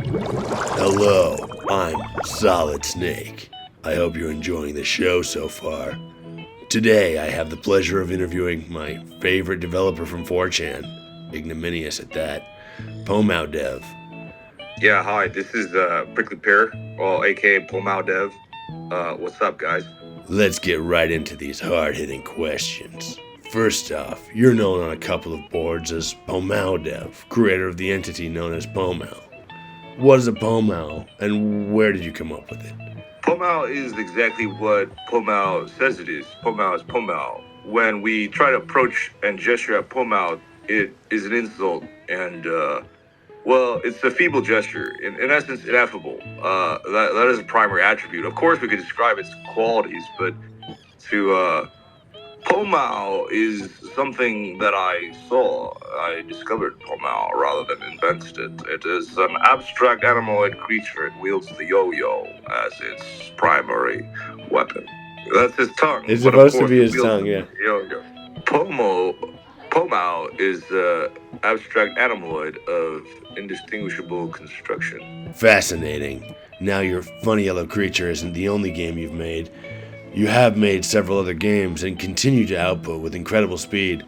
Hello, I'm Solid Snake. I hope you're enjoying the show so far. Today, I have the pleasure of interviewing my favorite developer from 4chan, ignominious at that, Pomaodev. Yeah, hi, this is Prickly Pear, well, aka Pomaodev. What's up, guys? Let's get right into these hard-hitting questions. First off, you're known on a couple of boards as Pomaodev, creator of the entity known as Pomao. What is a Pomao, and where did you come up with it? Pomao is exactly what Pomao says it is. Pomao is Pomao. When we try to approach and gesture at Pomao, it is an insult, and well, it's a feeble gesture. In essence, ineffable. That is a primary attribute. Of course, we could describe its qualities, but to Pomao is something that I saw. I discovered Pomao rather than invented it. It is an abstract animaloid creature. It wields the yo-yo as its primary weapon. That's his tongue. It's but supposed of to course, be it his wields tongue, yeah. the yo-yo. Pomao is abstract animaloid of indistinguishable construction. Fascinating. Now, your funny yellow creature isn't the only game you've made. You have made several other games and continue to output with incredible speed.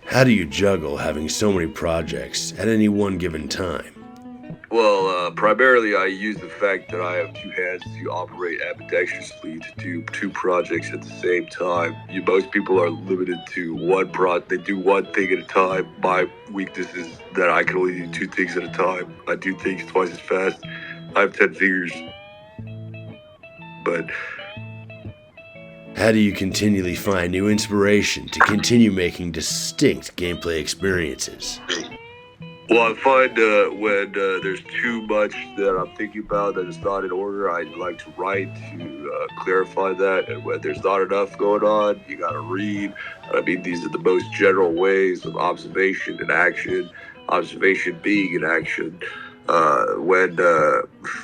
How do you juggle having so many projects at any one given time? Well, primarily I use the fact that I have two hands to operate ambidextrously to do two projects at the same time. Most people are limited to one project. They do one thing at a time. My weakness is that I can only do two things at a time. I do things twice as fast. I have 10 fingers. But How do you continually find new inspiration to continue making distinct gameplay experiences? well, I find when there's too much that I'm thinking about that is not in order, I like to write to clarify that. And when there's not enough going on, you gotta read. I mean, these are the most general ways of observation and action. Observation being an action. When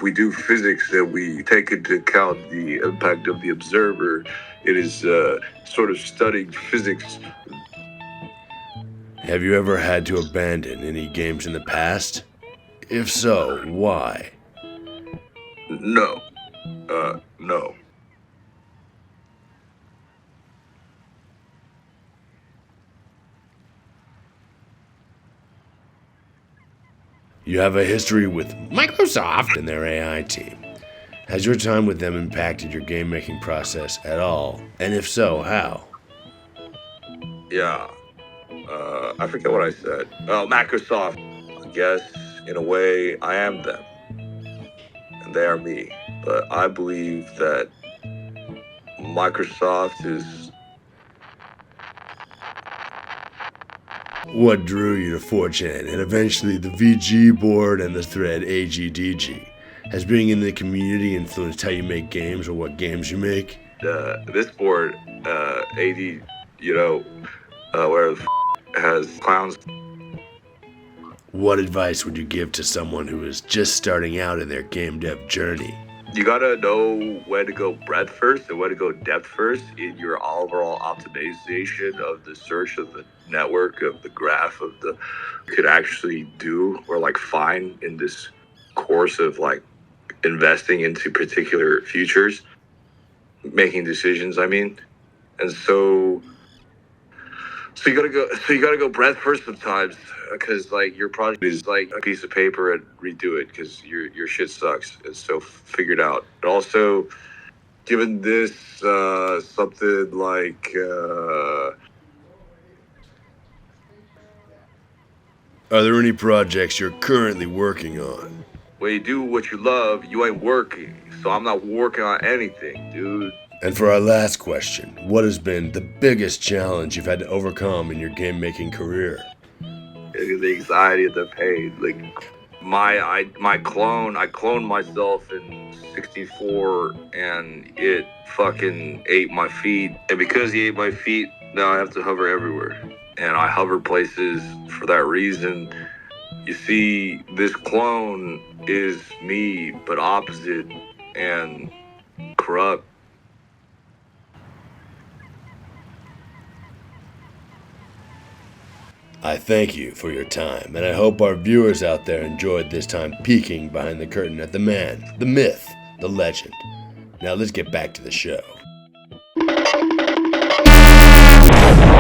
we do physics and we take into account the impact of the observer, it is sort of studying physics. Have you ever had to abandon any games in the past? If so, why? No. No. You have a history with Microsoft and their AI team. Has your time with them impacted your game making process at all? And if so, how? Yeah. I forget what I said. Oh, Microsoft. I guess, in a way, I am them. And they are me. But I believe that Microsoft is. What drew you to 4chan and eventually the VG board and the thread AGDG? Has being in the community influenced how you make games or what games you make? This board, AD, where has clowns. What advice would you give to someone who is just starting out in their game dev journey? You gotta know when to go breadth first and when to go depth first in your overall optimization of the search of the network, of the graph, of the you could actually do or like find in this course of like investing into particular futures, making decisions, I mean. And you gotta go breadth first sometimes, because like your project is like a piece of paper and redo it because your shit sucks. And so figure it out. And also, given this something like Are there any projects you're currently working on? when you do what you love, you ain't working. So I'm not working on anything, dude. And for our last question, what has been the biggest challenge you've had to overcome in your game making career? The anxiety and the pain, like my clone, I cloned myself in '64, and it fucking ate my feet. And because he ate my feet, now I have to hover everywhere, and I hover places for that reason. You see, this clone is me, but opposite and corrupt. I thank you for your time, and I hope our viewers out there enjoyed this time peeking behind the curtain at the man, the myth, the legend. Now let's get back to the show.